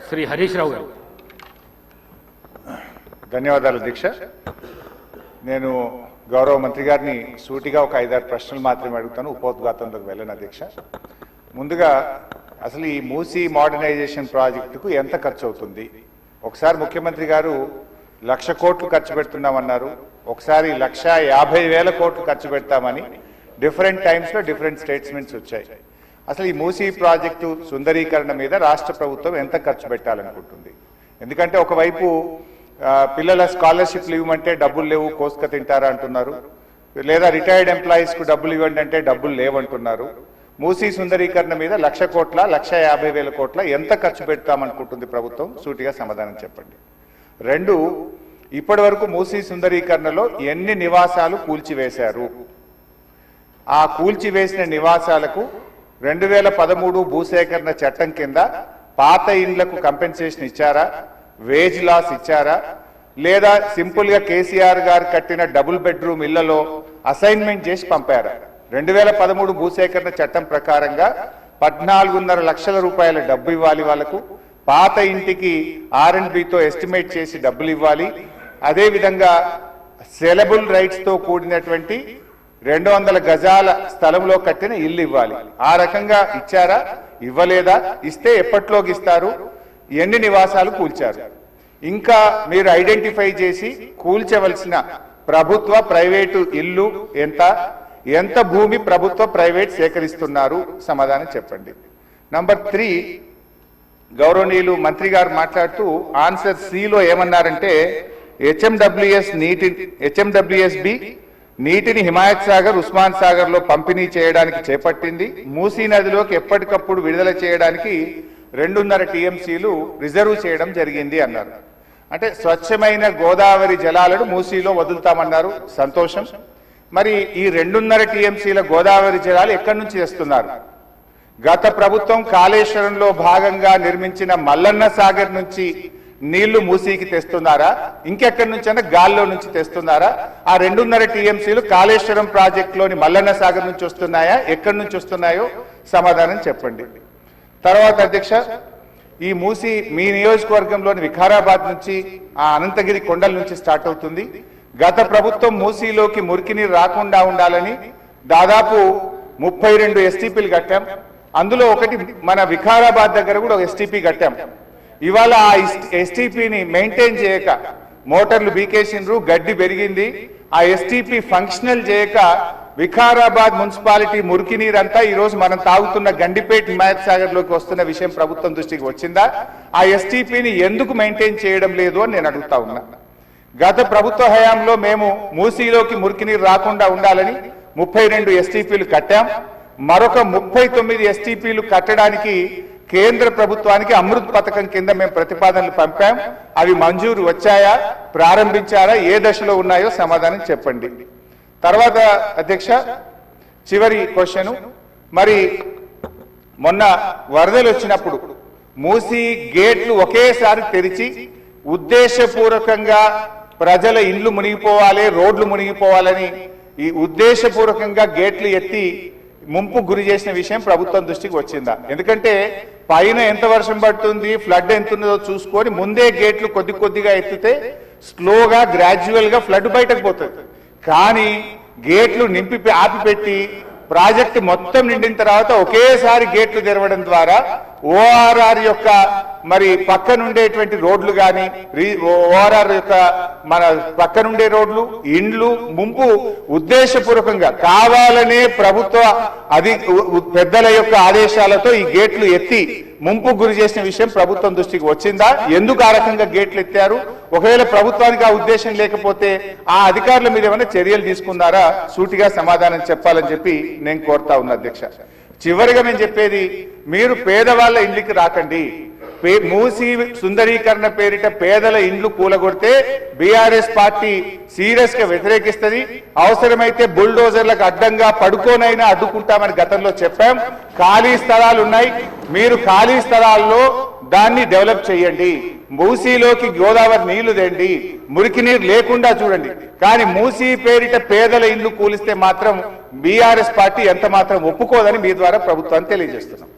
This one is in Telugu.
శ్రీ హరీష్ రావు గారు. ధన్యవాదాలు అధ్యక్ష. నేను గౌరవ మంత్రి గారిని సూటిగా ఒక 5-6 ప్రశ్నలు మాత్రమే అడుగుతాను, ఉపోద్ఘాతంలోకి వెళ్ళను అధ్యక్ష. ముందుగా అసలు ఈ మూసీ మోడర్నైజేషన్ ప్రాజెక్టుకు ఎంత ఖర్చు అవుతుంది? ఒకసారి ముఖ్యమంత్రి గారు 1,00,000 కోట్లు ఖర్చు పెడుతున్నామన్నారు, ఒకసారి 1,50,000 కోట్లు ఖర్చు పెడతామని డిఫరెంట్ టైమ్స్లో డిఫరెంట్ స్టేట్మెంట్స్ వచ్చాయి. అసలు ఈ మూసీ ప్రాజెక్టు సుందరీకరణ మీద రాష్ట్ర ప్రభుత్వం ఎంత ఖర్చు పెట్టాలనుకుంటుంది? ఎందుకంటే ఒకవైపు పిల్లల స్కాలర్షిప్లు ఇవ్వమంటే డబ్బులు లేవు, కోసుక తింటారా అంటున్నారు, లేదా రిటైర్డ్ ఎంప్లాయీస్కు డబ్బులు ఇవ్వండి అంటే డబ్బులు లేవంటున్నారు. మూసీ సుందరీకరణ మీద 1,00,000 కోట్ల 1,50,000 కోట్ల ఎంత ఖర్చు పెడతామనుకుంటుంది ప్రభుత్వం? సూటిగా సమాధానం చెప్పండి. 2, ఇప్పటి వరకు మూసీ సుందరీకరణలో ఎన్ని నివాసాలు కూల్చివేశారు? ఆ కూల్చివేసిన నివాసాలకు 2013 భూసేకరణ చట్టం కింద పాత ఇండ్లకు కంపెన్సేషన్ ఇచ్చారా, వేజ్ లాస్ ఇచ్చారా, లేదా సింపుల్ గా కేసీఆర్ గారు కట్టిన డబుల్ బెడ్రూమ్ ఇళ్లలో అసైన్మెంట్ చేసి పంపారా? 2013 భూసేకరణ చట్టం ప్రకారంగా 14.5 లక్షల రూపాయల డబ్బు ఇవ్వాలి వాళ్ళకు, పాత ఇంటికి R&Bతో ఎస్టిమేట్ చేసి డబ్బులు ఇవ్వాలి, అదేవిధంగా సెలబుల్ రైట్స్ తో కూడినటువంటి 200 గజాల స్థలంలో కట్టిన ఇల్లు ఇవ్వాలి. ఆ రకంగా ఇచ్చారా, ఇవ్వలేదా, ఇస్తే ఎప్పట్లోకి ఇస్తారు, ఎన్ని నివాసాలు కూల్చారు? ఇంకా మీరు ఐడెంటిఫై చేసి కూల్చవలసిన ప్రభుత్వ ప్రైవేటు ఇల్లు ఎంత భూమి ప్రభుత్వ ప్రైవేట్ సేకరిస్తున్నారు? సమాధానం చెప్పండి. నంబర్ 3, గౌరవనీయులు మంత్రి గారు మాట్లాడుతూ ఆన్సర్ సిలో ఏమన్నారంటే హెచ్ఎండబ్ల్యూఎస్బి నీటిని హిమాయత్ సాగర్, ఉస్మాన్ సాగర్ లో పంపిణీ చేయడానికి చేపట్టింది. మూసీ నదిలోకి ఎప్పటికప్పుడు విడుదల చేయడానికి 2.5 టీఎంసీలు రిజర్వ్ చేయడం జరిగింది అన్నారు. అంటే స్వచ్ఛమైన గోదావరి జలాలను మూసీలో వదులుతామన్నారు, సంతోషం. మరి ఈ 2.5 టీఎంసీల గోదావరి జలాలు ఎక్కడి నుంచి తెస్తున్నారు? గత ప్రభుత్వం కాళేశ్వరంలో భాగంగా నిర్మించిన మల్లన్న సాగర్ నుంచి నీళ్లు మూసీకి తెస్తున్నారా, ఇంకెక్కడి నుంచైనా గాల్లో నుంచి తెస్తున్నారా? ఆ 2.5 టీఎంసీలు కాళేశ్వరం ప్రాజెక్టులోని మల్లన్న సాగర్ నుంచి వస్తున్నాయా, ఎక్కడి నుంచి వస్తున్నాయో సమాధానం చెప్పండి. తర్వాత అధ్యక్ష, ఈ మూసీ మీ నియోజకవర్గంలోని వికారాబాద్ నుంచి ఆ అనంతగిరి కొండల నుంచి స్టార్ట్ అవుతుంది. గత ప్రభుత్వం మూసీలోకి మురికి నీరు రాకుండా ఉండాలని దాదాపు 32 ఎస్టీపీలు కట్టాం. అందులో ఒకటి మన వికారాబాద్ దగ్గర కూడా ఒక ఎస్టీపీ కట్టాం. ఇవాళ ఆ ఎస్టీపీని మెయింటైన్ చేయక మోటార్లు బీకేసిండ్రు, గడ్డి పెరిగింది. ఆ ఎస్టీపీ ఫంక్షనల్ చేయక వికారాబాద్ మున్సిపాలిటీ మురికి నీరంతా ఈ రోజు మనం తాగుతున్న గండిపేట హిమాయత్ సాగర్ లోకి వస్తున్న విషయం ప్రభుత్వం దృష్టికి వచ్చిందా? ఆ ఎస్టీపీని ఎందుకు మెయింటైన్ చేయడం లేదు అని నేను అడుగుతా ఉన్నా. గత ప్రభుత్వ హయాంలో మేము మూసీలోకి మురికి నీరు రాకుండా ఉండాలని 32 ఎస్టీపీలు కట్టాం. మరొక 39 ఎస్టీపీలు కట్టడానికి కేంద్ర ప్రభుత్వానికి అమృత్ పథకం కింద మేము ప్రతిపాదనలు పంపాం. అవి మంజూరు వచ్చాయా, ప్రారంభించారా, ఏ దశలో ఉన్నాయో సమాధానం చెప్పండి. తర్వాత అధ్యక్ష, చివరి క్వశ్చన్, మరి మొన్న వరదలు వచ్చినప్పుడు మూసీ గేట్లు ఒకేసారి తెరిచి ఉద్దేశపూర్వకంగా ప్రజల ఇండ్లు మునిగిపోవాలి, రోడ్లు మునిగిపోవాలని ఈ ఉద్దేశపూర్వకంగా గేట్లు ఎత్తి ముంపు గురి చేసిన విషయం ప్రభుత్వం దృష్టికి వచ్చిందా? ఎందుకంటే పైన ఎంత వర్షం పడుతుంది, ఫ్లడ్ ఎంత ఉన్నదో చూసుకొని ముందే గేట్లు కొద్దిగా ఎత్తితే స్లోగా గ్రాడ్యువల్ గా ఫ్లడ్ బయటకు పోతుంది. కానీ గేట్లు నింపి ఆపిపెట్టి ప్రాజెక్టు మొత్తం నిండిన తర్వాత ఒకేసారి గేట్లు తెరవడం ద్వారా ఓఆర్ఆర్ యొక్క మరి పక్కనుండేటువంటి రోడ్లు కానీ ఓఆర్ఆర్ యొక్క మన పక్కనుండే రోడ్లు, ఇండ్లు ముంపు ఉద్దేశపూర్వకంగా కావాలనే ప్రభుత్వ పెద్దల యొక్క ఆదేశాలతో ఈ గేట్లు ఎత్తి ముంపు గురి చేసిన విషయం ప్రభుత్వం దృష్టికి వచ్చిందా? ఎందుకు ఆ రకంగా గేట్లు ఎత్తారు? ఒకవేళ ప్రభుత్వానికి ఆ ఉద్దేశం లేకపోతే ఆ అధికారుల మీద ఏమైనా చర్యలు తీసుకున్నారా? సూటిగా సమాధానం చెప్పాలని చెప్పి నేను కోరుతా ఉన్నా అధ్యక్ష. చివరిగా నేను చెప్పేది, మీరు పేదవాళ్ళ ఇంటికి రాకండి. మూసీ సుందరీకరణ పేరిట పేదల ఇండ్లు కూలగొడితే బీఆర్ఎస్ పార్టీ సీరియస్ గా వ్యతిరేకిస్తుంది. అవసరమైతే బుల్డోజర్లకు అడ్డంగా పడుకోనైనా అడ్డుకుంటామని గతంలో చెప్పాం. ఖాళీ స్థలాలు ఉన్నాయి, మీరు ఖాళీ స్థలాల్లో దాన్ని డెవలప్ చేయండి. మూసీలోకి గోదావరి నీళ్లు తెండి, మురికి నీరు లేకుండా చూడండి. కానీ మూసీ పేరిట పేదల ఇండ్లు కూలిస్తే మాత్రం బీఆర్ఎస్ పార్టీ ఎంత మాత్రం ఒప్పుకోదని మీ ద్వారా ప్రభుత్వాన్ని తెలియజేస్తున్నాం.